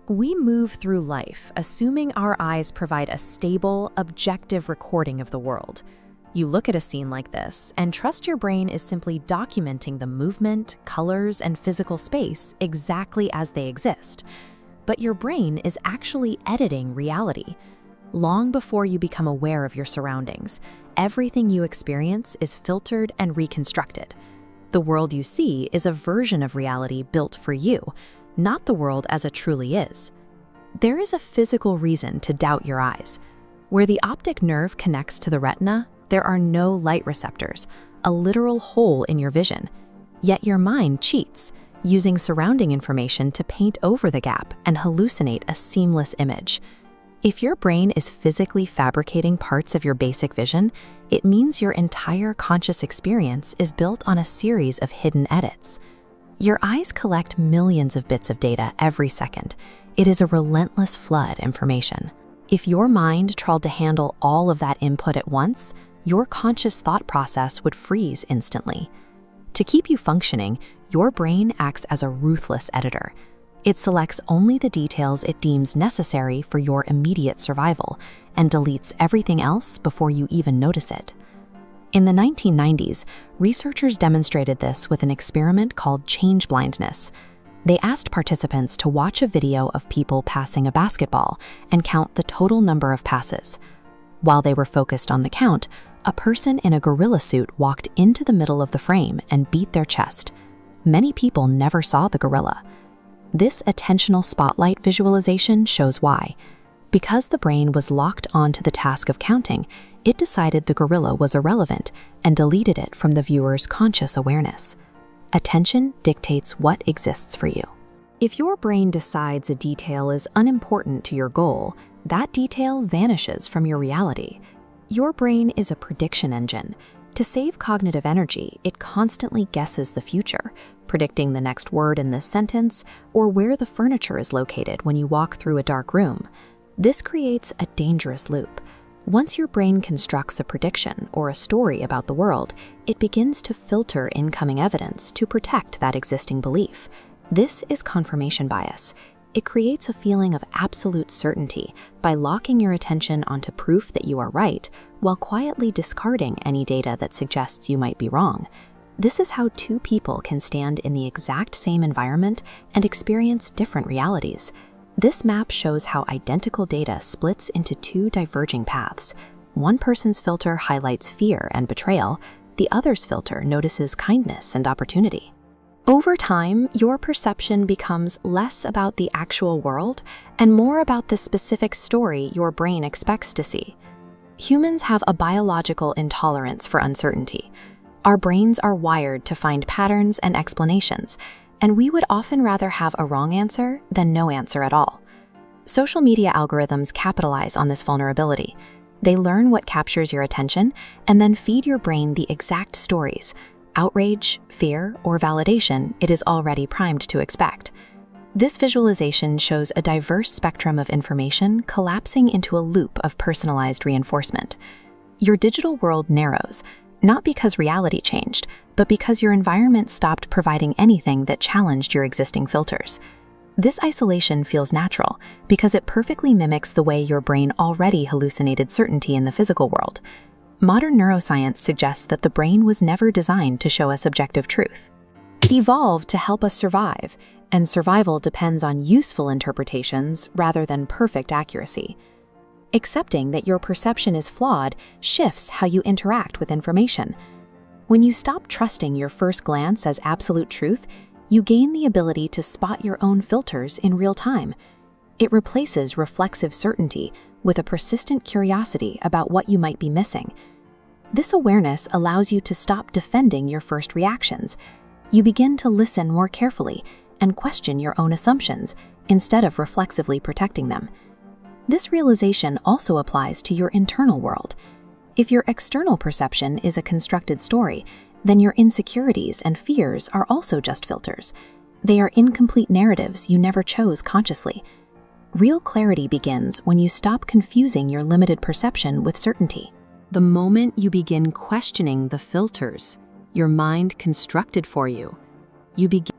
We move through life assuming our eyes provide a stable, objective recording of the world. You look at a scene like this and trust your brain is simply documenting the movement, colors, and physical space exactly as they exist. But your brain is actually editing reality. Long before you become aware of your surroundings, everything you experience is filtered and reconstructed. The world you see is a version of reality built for you, not the world as it truly is. There is a physical reason to doubt your eyes. Where the optic nerve connects to the retina, there are no light receptors, a literal hole in your vision. Yet your mind cheats, using surrounding information to paint over the gap and hallucinate a seamless image. If your brain is physically fabricating parts of your basic vision, it means your entire conscious experience is built on a series of hidden edits. Your eyes collect millions of bits of data every second. It is a relentless flood of information. If your mind tried to handle all of that input at once, your conscious thought process would freeze instantly. To keep you functioning, your brain acts as a ruthless editor. It selects only the details it deems necessary for your immediate survival and deletes everything else before you even notice it. In the 1990s, researchers demonstrated this with an experiment called change blindness. They asked participants to watch a video of people passing a basketball and count the total number of passes. While they were focused on the count, a person in a gorilla suit walked into the middle of the frame and beat their chest. Many people never saw the gorilla. This attentional spotlight visualization shows why. Because the brain was locked onto the task of counting, it decided the gorilla was irrelevant and deleted it from the viewer's conscious awareness. Attention dictates what exists for you. If your brain decides a detail is unimportant to your goal, that detail vanishes from your reality. Your brain is a prediction engine. To save cognitive energy, it constantly guesses the future, predicting the next word in this sentence or where the furniture is located when you walk through a dark room. This creates a dangerous loop. Once your brain constructs a prediction or a story about the world, it begins to filter incoming evidence to protect that existing belief. This is confirmation bias. It creates a feeling of absolute certainty by locking your attention onto proof that you are right, while quietly discarding any data that suggests you might be wrong. This is how two people can stand in the exact same environment and experience different realities. This map shows how identical data splits into two diverging paths. One person's filter highlights fear and betrayal. The other's filter notices kindness and opportunity. Over time, your perception becomes less about the actual world and more about the specific story your brain expects to see. Humans have a biological intolerance for uncertainty. Our brains are wired to find patterns and explanations, and we would often rather have a wrong answer than no answer at all. Social media algorithms capitalize on this vulnerability. They learn what captures your attention and then feed your brain the exact stories, outrage, fear, or validation it is already primed to expect. This visualization shows a diverse spectrum of information collapsing into a loop of personalized reinforcement. Your digital world narrows, not because reality changed, but because your environment stopped providing anything that challenged your existing filters. This isolation feels natural because it perfectly mimics the way your brain already hallucinated certainty in the physical world. Modern neuroscience suggests that the brain was never designed to show us objective truth. It evolved to help us survive, and survival depends on useful interpretations rather than perfect accuracy. Accepting that your perception is flawed shifts how you interact with information. When you stop trusting your first glance as absolute truth, you gain the ability to spot your own filters in real time. It replaces reflexive certainty with a persistent curiosity about what you might be missing. This awareness allows you to stop defending your first reactions. You begin to listen more carefully and question your own assumptions instead of reflexively protecting them. This realization also applies to your internal world. If your external perception is a constructed story, then your insecurities and fears are also just filters. They are incomplete narratives you never chose consciously. Real clarity begins when you stop confusing your limited perception with certainty. The moment you begin questioning the filters your mind constructed for you, you begin